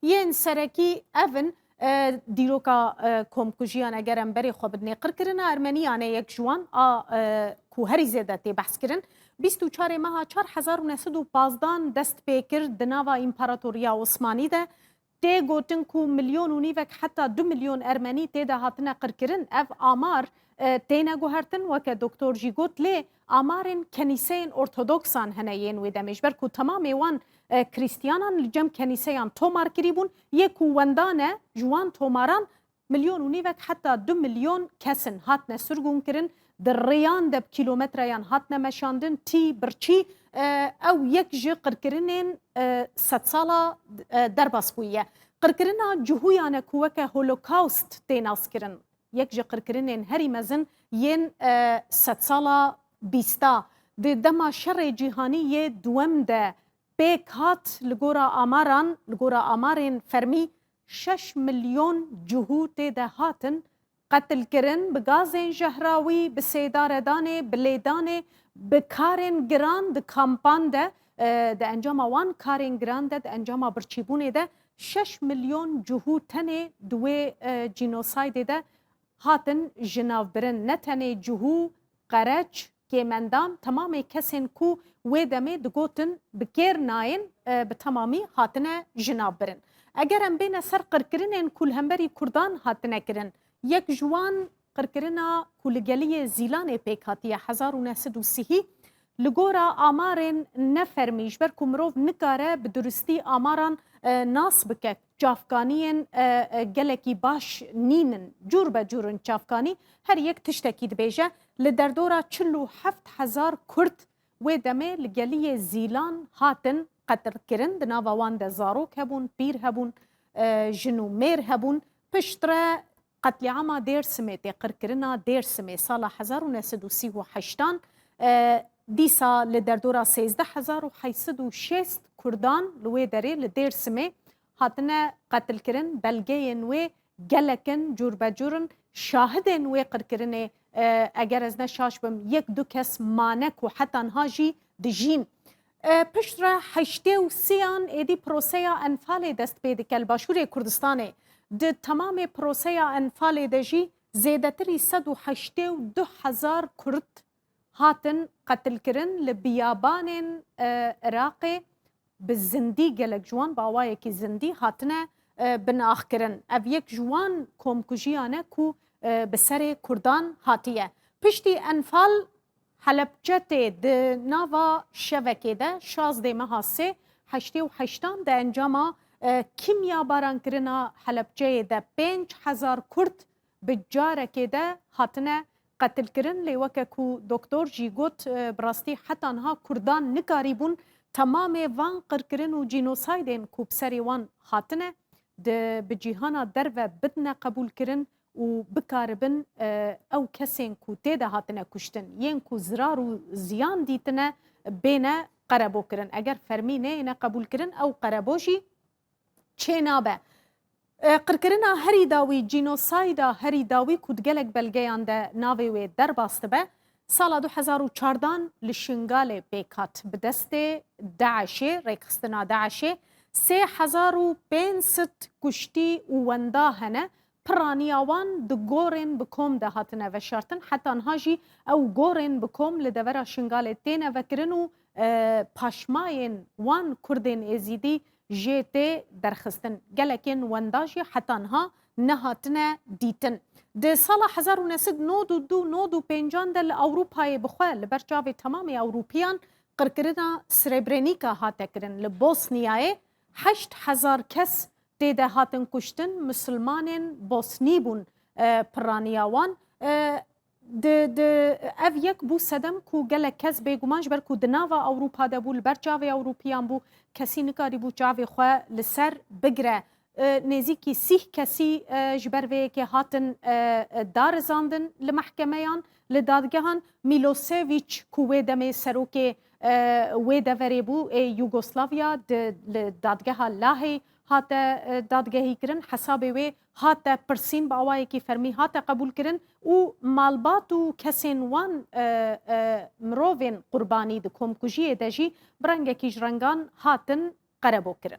ین سرکی اون دیروکا کمکوژیان اگرم بری خو بدنی قرکرن ارمنیانه یک جوان کو هری زیده تی بحث کرن 24 ماه 4915 دست پیکر دناوا امپراتوریا عثمانی ده تی گوتن کو میلیون و نیوک حتی 2 میلیون ارمنی تی ده هاتنه قرکرن اف آمار تینا گوهرتن وکه دکتور جی گوت لی آمارن کنیسین ارتودکسان هنه ین وی دمش برکو تمامی وان کریستیانان لجم کنیسیان تومار کریبون یک وندانه جوان توماران میلیون و نیوک حتی 2 میلیون کسن هاتنه سرگون کرن در ریان دب کیلومتریان هاتنه مشاندن تی برچی او یک جی قرکرنین 100 سالا در باس بویه قرکرنا جهویانه کوکه هولوکاست تیناس کرن یک جی قرکرنین هری مزن ین 100 سالا بیستا ده دما شر جهانی یه دوم ده بیک هات لگورا آمارین فرمی 6 میلیون جهود ده هاتن قتل کرن بگازین جهراوی بسیدار دانه بلیدانه بکارن گران ده کامپان ده انجام وان کارن گران ده انجام برچیبونه ده 6 میلیون جهود تنه دوی جینوساید ده هاتن جناو برن نتنه جهو قرچ که مندان تمامی کسین کو و دمه دگوتن بکیر ناین به تمامی هاتنه جناب برن اگر ام بین سر قرکرین کل همبری کردان هاتنه کرن یک جوان قرکرنا کلگلی زیلان پیک هاتیه 1930 لگورا آمارن نفرمیش بر کمروف نکاره بدرستی آماران ناس بکه چافکانین گلکی باش نینن جور به جورن چافکانی هر یک تشتکی دبیجه لدردورا 47,000 کرد و دمه لگلی زیلان هاتن قتل کرن دناوا وان ده زاروک هبون پیر هبون جنو میر هبون پشتره قتل عاما دیر سمه تقر کرنا دیر سمه سال 1938 دیسا لدردورا 13806 کردان لوی داره لدیر سمه هاتنه قتل کرن بلگین و گلکن جور بجورن شاهدن و قرکرنه اگر از نشاش بم یک دو کس مانک و حتی انهاجی دجین پشت را 83 ایدی پروسه انفال دست پیدا کل باشور کردستانه ده تمام پروسه انفال دجی زیدتری 182,000 کرد هاتن قتل کرن لبیابان عراق بالزندی گلک جوان باوای کی زندی هاتنه بناخ کرن او یک جوان کومکوژیانه کو بسر کردان هاتیه پشتی انفال حلبجته ده ناوا شوکه ده 16 ماه 38 ده انجاما کیمیا باران کرنا حلبجه ده 5,000 کرد بجارکه ده هاتنه قتل کرن لیوکه کو دکتور جی گوت براستی حتی انها کردان نکاریبون تمام وان قرکرن و جینوسایدین کو بسری وان هاتنه ده بجیهانا در و بدن قبول کرن و بکاربن او کسین کو تیده هاتنه کشتن ین کو زرار و زیان دیتنه بینه قربو کرن اگر فرمینه اینه قبول کرن او قربوشی چه نابه قرکرنا هری داوی جینوسایدا هری داوی کدگلک بلگیان ده ناوی و در باسته به سال 2014 لشنگال بیکات بدست داعشه ریکستنا داعشه 3,500 کشتی و وندا هنه پرانیاوان د گورن بکوم ده هاتنه و شرطن حتی انهاجی او گورن بکوم لدورا شنگال تینه و کرنو پاشماین وان کردین ازیدی جیته درخستن گلکین ونداجی حتی انها نهاتنه دیتن ده سال 1992 دل اوروپای بخواه لبرچاوی تمام اوروپیان قرکرنا سربرنیکا هاته کرن لبوسنیای 8,000 کس دیده هاتن کشتن مسلمانین بوسنی بون پرانیاوان اف یک بو سدم کو گله کس بیگمانج بر کو دناوا اوروپا ده بو لبرچاوی اوروپیان بو کسی نکاری بو چاوی خواه لسر بگره نزیکی 30 کسی جبروی که هاتن دارزاندن لمحکمهان لدادگهان میلوسیویچ کوه دمه سروک وی دوری بو یوگوسلاویا دادگه لاهی هات دادگهی کرن حساب وی هات پرسین باوای کی فرمی هات قبول کرن او مالبات و کسین وان مروین قربانی د کوم کجی دجی برنگ کی جرنگان هاتن قربو کرن